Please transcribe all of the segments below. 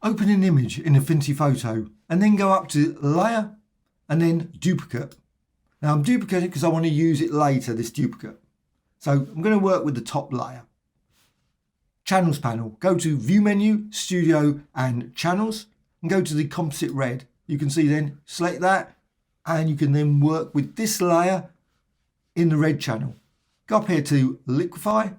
Open an image in Affinity Photo and then go up to Layer and then Duplicate. Now I'm duplicating because I want to use it later, this duplicate. So I'm going to work with the top layer. Channels panel, go to View menu, Studio and Channels and go to the composite red. You can see then, select that and you can then work with this layer in the red channel. Go up here to Liquify,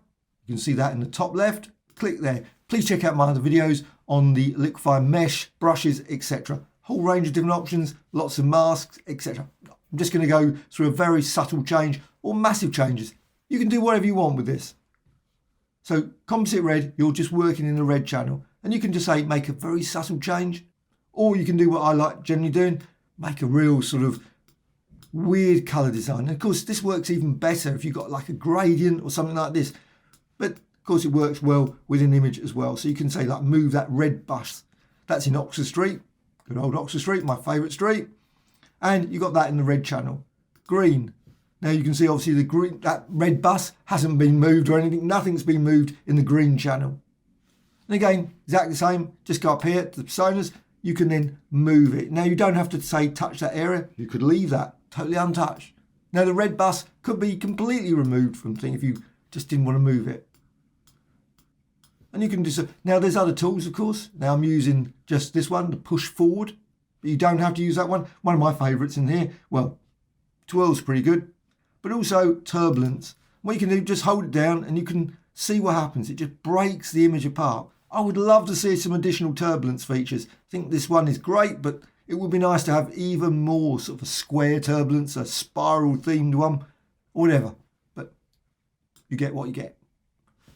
you can see that in the top left, click there. Please check out my other videos on the Liquify mesh, brushes, etc. Whole range of different options, lots of masks, etc. I'm just going to go through a very subtle change or massive changes. You can do whatever you want with this. So composite red, you're just working in the red channel and you can just say make a very subtle change, or you can do what I like generally doing, make a real sort of weird color design. And of course this works even better if you've got like a gradient or something like this, but of course it works well with an image as well. So you can say like move that red bus, that's in Oxford Street, good old Oxford Street, my favorite street, and you got that in the red channel. Green, now you can see obviously the green, that red bus hasn't been moved or anything, nothing's been moved in the green channel. And again, exactly the same, just go up here to the personas, you can then move it. Now you don't have to say touch that area, you could leave that totally untouched. Now the red bus could be completely removed from the thing if you just didn't want to move it. And you can just, now there's other tools of course, now I'm using just this one, the push forward, but you don't have to use that one. One of my favourites in here, well, twirl's pretty good, but also turbulence. What you can do, just hold it down and you can see what happens. It just breaks the image apart. I would love to see some additional turbulence features. I think this one is great, but it would be nice to have even more sort of a square turbulence, a spiral themed one, or whatever. But you get what you get.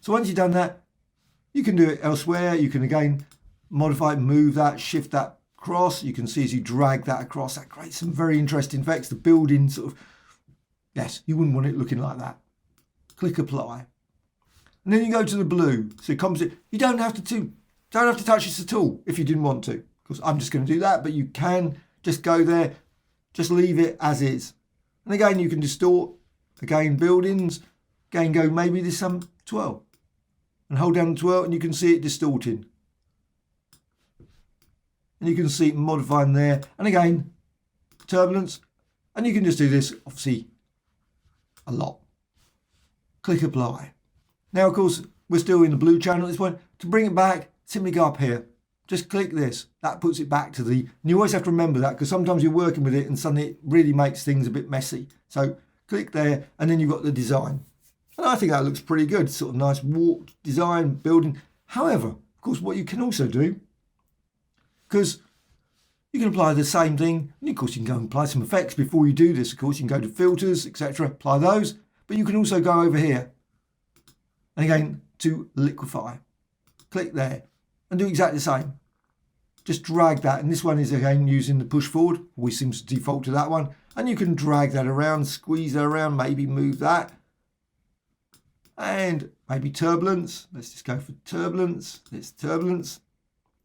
So once you've done that, you can do it elsewhere. You can again modify it, move that, shift that across. You can see as you drag that across, that creates some very interesting effects. The building sort of, yes, you wouldn't want it looking like that. Click apply. And then you go to the blue. So composite, you don't have to touch this at all if you didn't want to. Because I'm just going to do that, but you can just go there, just leave it as is. And again, you can distort, again, buildings, again, go maybe this some twirl. And hold down the twirl and you can see it distorting. And you can see it modifying there. And again, turbulence. And you can just do this, obviously, a lot. Click apply. Now, of course, we're still in the blue channel at this point. To bring it back, simply go up here. Just click this. That puts it back to the... And you always have to remember that because sometimes you're working with it and suddenly it really makes things a bit messy. So click there and then you've got the design. And I think that looks pretty good. Sort of nice warped design, building. However, of course, what you can also do, because you can apply the same thing. And of course, you can go and apply some effects before you do this. Of course, you can go to filters, etc. Apply those. But you can also go over here. And again, to Liquify. Click there. And do exactly the same. Just drag that, and this one is again using the push forward. We seem to default to that one. And you can drag that around, squeeze that around, maybe move that. And maybe turbulence. Let's just go for turbulence. It's turbulence.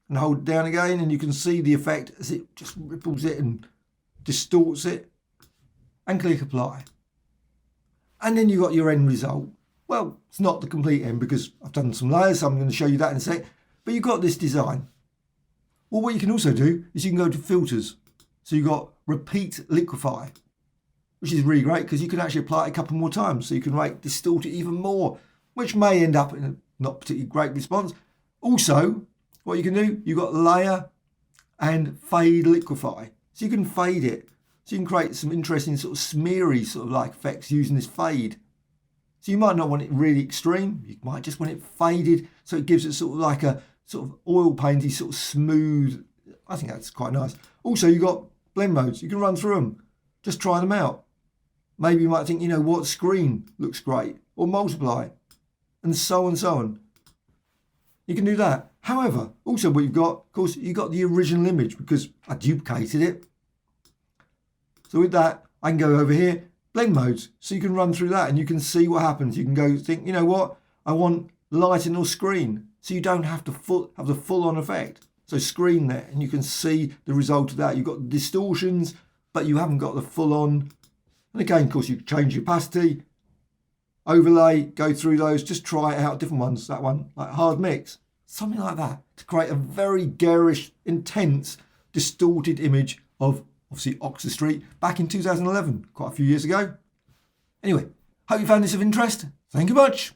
And hold it down again, and you can see the effect as it just ripples it and distorts it. And click apply. And then you've got your end result. Well, it's not the complete end because I've done some layers, so I'm going to show you that in a sec. But you've got this design. Well, what you can also do is you can go to filters. So you've got repeat liquify, which is really great because you can actually apply it a couple more times. So you can distort it even more, which may end up in a not particularly great response. Also, what you can do, you've got layer and fade liquify. So you can fade it. So you can create some interesting sort of smeary sort of like effects using this fade. So you might not want it really extreme. You might just want it faded. So it gives it sort of like a sort of oil painty, sort of smooth. I think that's quite nice. Also, you've got blend modes. You can run through them. Just try them out. Maybe you might think, you know what, screen looks great. Or multiply. And so on and so on. You can do that. However, also what you've got, of course, you've got the original image because I duplicated it. So with that, I can go over here. Blend modes, so you can run through that and you can see what happens. You can go think, you know what, I want lighting or screen, so you don't have to have the full-on effect. So screen there, and you can see the result of that. You've got distortions, but you haven't got the full-on. And again, of course, you can change opacity, overlay, go through those, just try it out, different ones. That one, like hard mix, something like that, to create a very garish, intense, distorted image of, obviously, Oxford Street back in 2011, quite a few years ago. Anyway, hope you found this of interest. Thank you much.